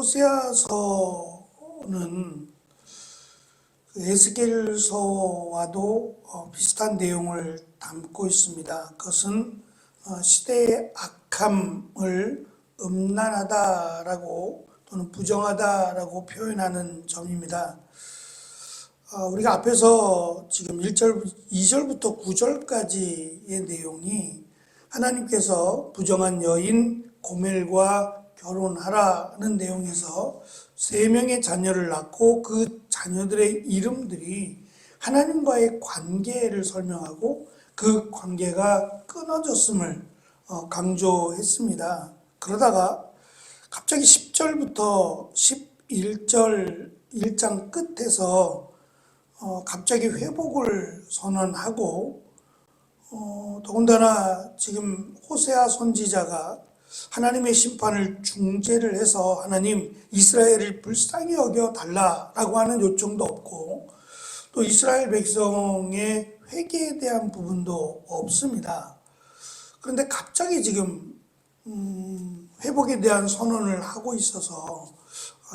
호세아서는 에스겔서와도 비슷한 내용을 담고 있습니다. 그것은 시대의 악함을 음란하다라고 또는 부정하다라고 표현하는 점입니다. 우리가 앞에서 지금 2절부터 9절까지의 내용이 하나님께서 부정한 여인 고멜과 결혼하라는 내용에서 3명의 자녀를 낳고 그 자녀들의 이름들이 하나님과의 관계를 설명하고 그 관계가 끊어졌음을 강조했습니다. 그러다가 갑자기 10절부터 11절 1장 끝에서 갑자기 회복을 선언하고 더군다나 지금 호세아 선지자가 하나님의 심판을 중재를 해서 하나님 이스라엘을 불쌍히 여겨 달라라고 하는 요청도 없고 또 이스라엘 백성의 회개에 대한 부분도 없습니다. 그런데 갑자기 지금 회복에 대한 선언을 하고 있어서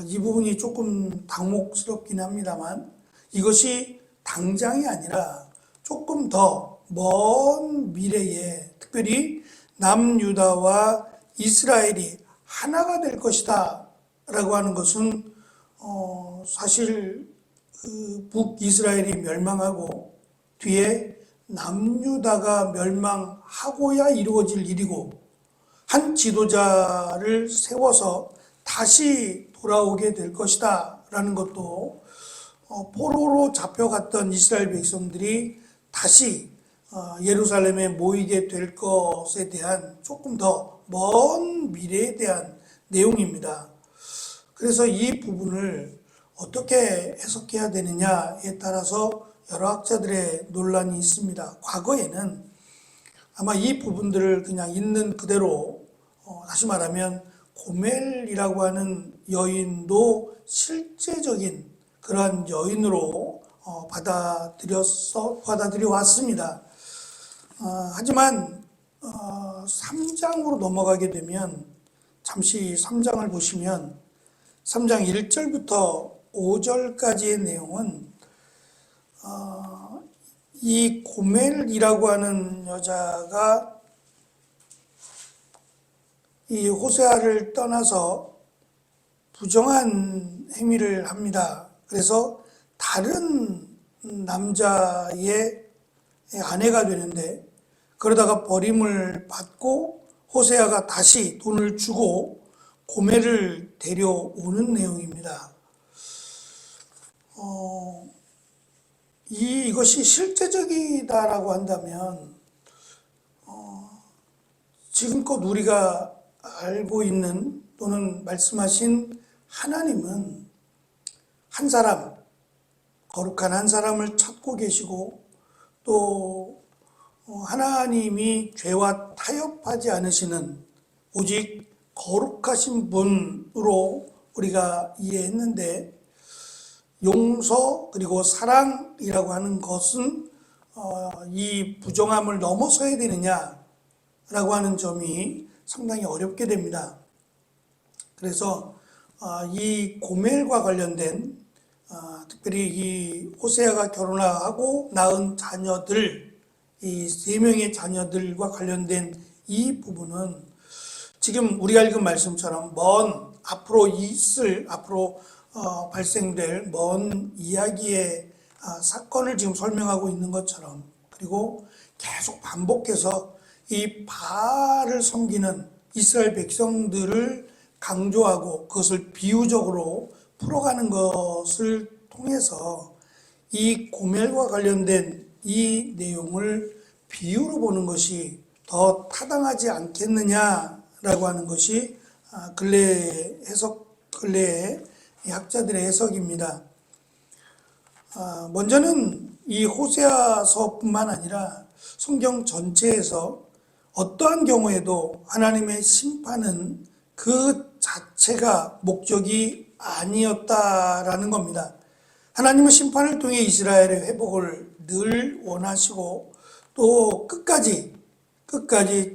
이 부분이 조금 당혹스럽긴 합니다만 이것이 당장이 아니라 조금 더 먼 미래에 특별히 남유다와 이스라엘이 하나가 될 것이다 라고 하는 것은 사실 북이스라엘이 멸망하고 뒤에 남유다가 멸망하고야 이루어질 일이고 한 지도자를 세워서 다시 돌아오게 될 것이다 라는 것도 포로로 잡혀갔던 이스라엘 백성들이 다시 예루살렘에 모이게 될 것에 대한 조금 더 먼 미래에 대한 내용입니다. 그래서 이 부분을 어떻게 해석해야 되느냐에 따라서 여러 학자들의 논란이 있습니다. 과거에는 아마 이 부분들을 그냥 있는 그대로 다시 말하면 고멜이라고 하는 여인도 실제적인 그러한 여인으로 받아들여 왔습니다. 하지만 3장으로 넘어가게 되면 잠시 3장을 보시면 3장 1절부터 5절까지의 내용은 이 고멜이라고 하는 여자가 이 호세아를 떠나서 부정한 행위를 합니다. 그래서 다른 남자의 아내가 되는데 그러다가 버림을 받고 호세아가 다시 돈을 주고 고멜을 데려오는 내용입니다. 이것이 실제적이다라고 한다면 지금껏 우리가 알고 있는 또는 말씀하신 하나님은 한 사람, 거룩한 한 사람을 찾고 계시고 또 하나님이 죄와 타협하지 않으시는 오직 거룩하신 분으로 우리가 이해했는데 용서 그리고 사랑이라고 하는 것은 이 부정함을 넘어서야 되느냐라고 하는 점이 상당히 어렵게 됩니다. 그래서 이 고멜과 관련된 특별히 이 호세아가 결혼하고 낳은 자녀들 이 3명의 자녀들과 관련된 이 부분은 지금 우리가 읽은 말씀처럼 앞으로 발생될 먼 이야기의 사건을 지금 설명하고 있는 것처럼 그리고 계속 반복해서 이 바알을 섬기는 이스라엘 백성들을 강조하고 그것을 비유적으로 풀어가는 것을 통해서 이 고멜과 관련된 이 내용을 비유로 보는 것이 더 타당하지 않겠느냐라고 하는 것이 근래의 학자들의 해석입니다. 먼저는 이 호세아서뿐만 아니라 성경 전체에서 어떠한 경우에도 하나님의 심판은 그 자체가 목적이 아니었다라는 겁니다. 하나님은 심판을 통해 이스라엘의 회복을 늘 원하시고 또 끝까지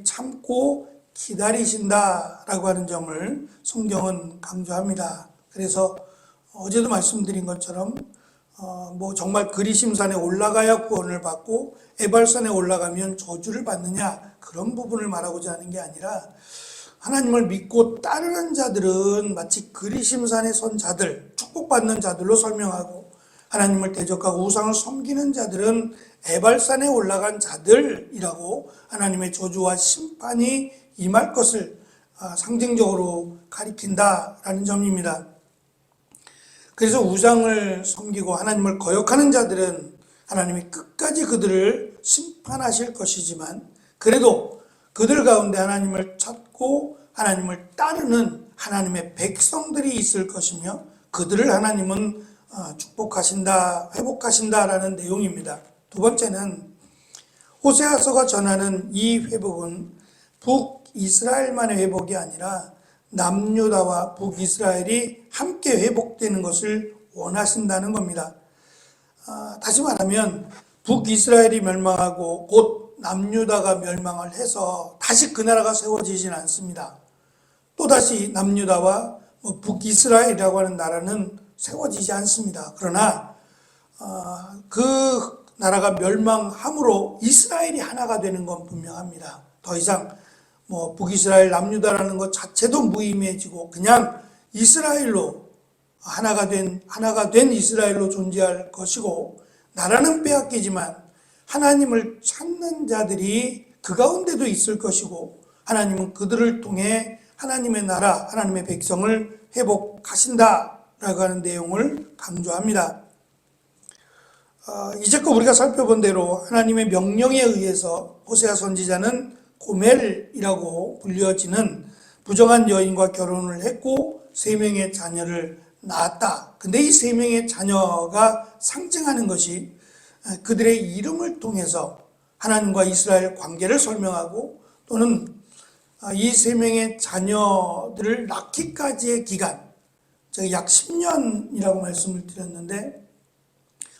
참고 기다리신다라고 하는 점을 성경은 강조합니다. 그래서 어제도 말씀드린 것처럼 뭐 정말 그리심산에 올라가야 구원을 받고 에발산에 올라가면 저주를 받느냐, 그런 부분을 말하고자 하는 게 아니라, 하나님을 믿고 따르는 자들은 마치 그리심산에 선 자들, 축복받는 자들로 설명하고, 하나님을 대적하고 우상을 섬기는 자들은 에발산에 올라간 자들이라고 하나님의 저주와 심판이 임할 것을 상징적으로 가리킨다라는 점입니다. 그래서 우상을 섬기고 하나님을 거역하는 자들은 하나님이 끝까지 그들을 심판하실 것이지만, 그래도 그들 가운데 하나님을 찾고 하나님을 따르는 하나님의 백성들이 있을 것이며, 그들을 하나님은 축복하신다, 회복하신다라는 내용입니다. 두 번째는 호세아서가 전하는 이 회복은 북이스라엘만의 회복이 아니라 남유다와 북이스라엘이 함께 회복되는 것을 원하신다는 겁니다. 다시 말하면 북이스라엘이 멸망하고 곧 남유다가 멸망을 해서 다시 그 나라가 세워지진 않습니다. 또다시 남유다와 북이스라엘이라고 하는 나라는 세워지지 않습니다. 그러나 그 나라가 멸망함으로 이스라엘이 하나가 되는 건 분명합니다. 더 이상 북이스라엘 남유다라는 것 자체도 무의미해지고 그냥 이스라엘로 하나가 된 이스라엘로 존재할 것이고, 나라는 빼앗기지만 하나님을 찾는 자들이 그 가운데도 있을 것이고, 하나님은 그들을 통해 하나님의 나라, 하나님의 백성을 회복하신다라고 하는 내용을 강조합니다. 이제껏 우리가 살펴본 대로 하나님의 명령에 의해서 호세아 선지자는 고멜이라고 불려지는 부정한 여인과 결혼을 했고 3명의 자녀를 낳았다. 근데 이 3명의 자녀가 상징하는 것이 그들의 이름을 통해서 하나님과 이스라엘 관계를 설명하고, 또는 이 3명의 자녀들을 낳기까지의 기간, 제가 약 10년이라고 말씀을 드렸는데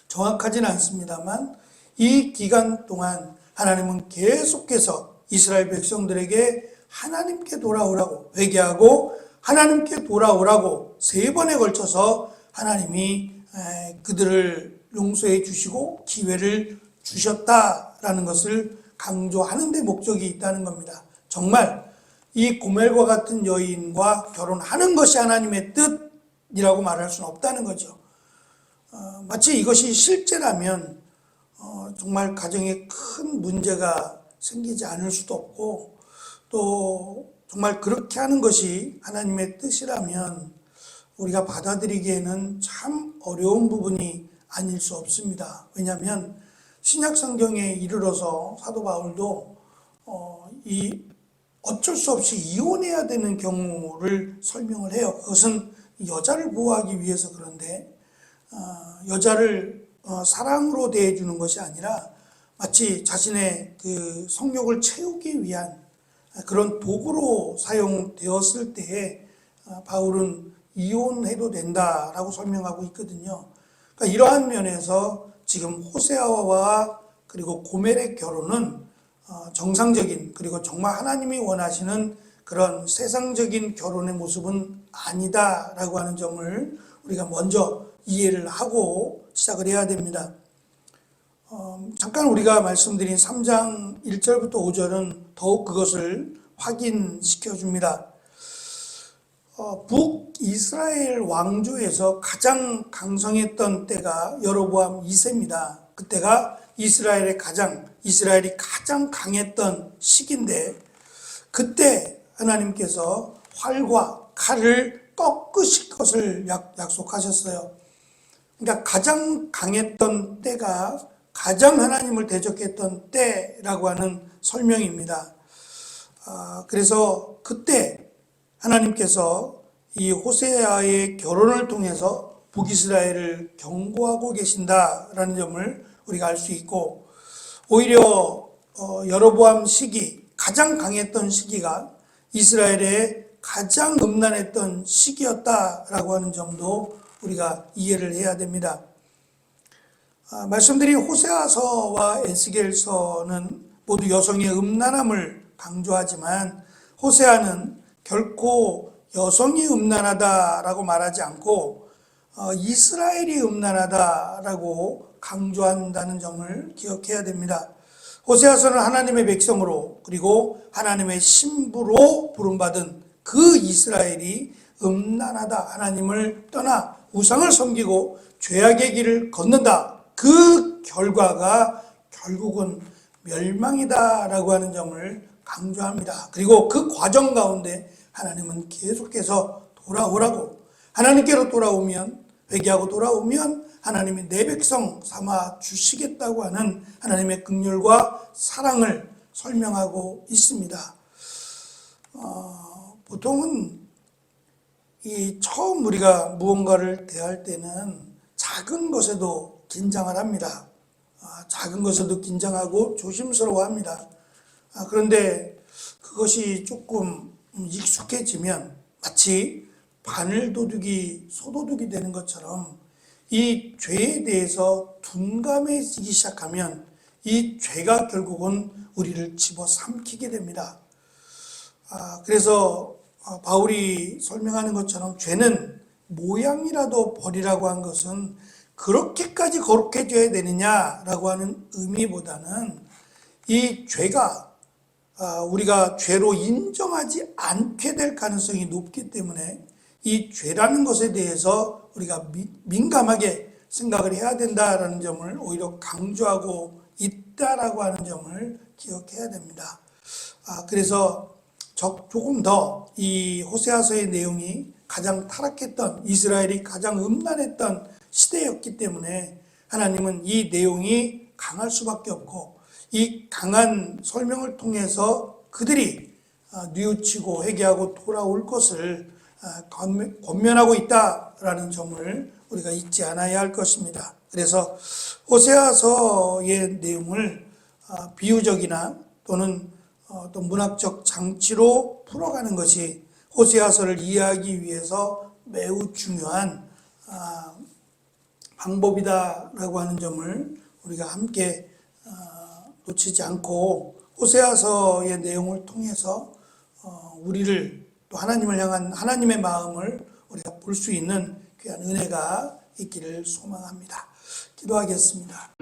정확하지는 않습니다만, 이 기간 동안 하나님은 계속해서 이스라엘 백성들에게 하나님께 돌아오라고 회개하고 하나님께 돌아오라고 3번에 걸쳐서 하나님이 그들을 용서해 주시고 기회를 주셨다라는 것을 강조하는 데 목적이 있다는 겁니다. 정말 이 고멜과 같은 여인과 결혼하는 것이 하나님의 뜻이라고 말할 수는 없다는 거죠. 마치 이것이 실제라면 정말 가정에 큰 문제가 생기지 않을 수도 없고, 또 정말 그렇게 하는 것이 하나님의 뜻이라면 우리가 받아들이기에는 참 어려운 부분이 아닐 수 없습니다. 왜냐하면 신약 성경에 이르러서 사도 바울도 어쩔 수 없이 이혼해야 되는 경우를 설명을 해요. 그것은 여자를 보호하기 위해서 그런데, 여자를 사랑으로 대해주는 것이 아니라 마치 자신의 그 성욕을 채우기 위한 그런 도구로 사용되었을 때에 바울은 이혼해도 된다라고 설명하고 있거든요. 그러니까 이러한 면에서 지금 호세아와 그리고 고멜의 결혼은 정상적인, 그리고 정말 하나님이 원하시는 그런 세상적인 결혼의 모습은 아니다라고 하는 점을 우리가 먼저 이해를 하고 시작을 해야 됩니다. 잠깐 우리가 말씀드린 3장 1절부터 5절은 더욱 그것을 확인시켜 줍니다. 북이스라엘 왕조에서 가장 강성했던 때가 여로보암 2세입니다. 그때가 이스라엘이 가장 강했던 시기인데, 그때 하나님께서 활과 칼을 꺾으실 것을 약속하셨어요. 그러니까 가장 강했던 때가 가장 하나님을 대적했던 때라고 하는 설명입니다. 그래서 그때 하나님께서 이 호세아의 결혼을 통해서 북이스라엘을 경고하고 계신다라는 점을 우리가 알 수 있고, 오히려 여로보암 시기, 가장 강했던 시기가 이스라엘의 가장 음란했던 시기였다라고 하는 점도 우리가 이해를 해야 됩니다. 말씀드린 호세아서와 에스겔서는 모두 여성의 음란함을 강조하지만, 호세아는 결코 여성이 음란하다라고 말하지 않고 이스라엘이 음란하다라고 강조한다는 점을 기억해야 됩니다. 호세아서는 하나님의 백성으로 그리고 하나님의 신부로 부름받은 그 이스라엘이 음란하다, 하나님을 떠나 우상을 섬기고 죄악의 길을 걷는다, 그 결과가 결국은 멸망이다라고 하는 점을 강조합니다. 그리고 그 과정 가운데 하나님은 계속해서 돌아오라고, 하나님께로 돌아오면, 회개하고 돌아오면 하나님이 내 백성 삼아 주시겠다고 하는 하나님의 긍휼과 사랑을 설명하고 있습니다. 보통은 처음 우리가 무언가를 대할 때는 작은 것에도 긴장을 합니다. 작은 것에도 긴장하고 조심스러워합니다. 그런데 그것이 조금 익숙해지면 마치 바늘도둑이 소도둑이 되는 것처럼 이 죄에 대해서 둔감해지기 시작하면 이 죄가 결국은 우리를 집어삼키게 됩니다. 그래서 바울이 설명하는 것처럼 죄는 모양이라도 버리라고 한 것은 그렇게까지 거룩해져야 되느냐라고 하는 의미보다는 이 죄가 우리가 죄로 인정하지 않게 될 가능성이 높기 때문에 이 죄라는 것에 대해서 우리가 민감하게 생각을 해야 된다라는 점을 오히려 강조하고 있다라고 하는 점을 기억해야 됩니다. 그래서 조금 더 이 호세아서의 내용이 가장 타락했던, 이스라엘이 가장 음란했던 시대였기 때문에 하나님은 이 내용이 강할 수밖에 없고, 이 강한 설명을 통해서 그들이 뉘우치고 회개하고 돌아올 것을 권면하고 있다라는 점을 우리가 잊지 않아야 할 것입니다. 그래서 호세아서의 내용을 비유적이나 또는 또 문학적 장치로 풀어가는 것이 호세아서를 이해하기 위해서 매우 중요한 방법이다라고 하는 점을 우리가 함께 놓치지 않고 호세아서의 내용을 통해서 우리를 또 하나님을 향한 하나님의 마음을 우리가 볼 수 있는 귀한 은혜가 있기를 소망합니다. 기도하겠습니다.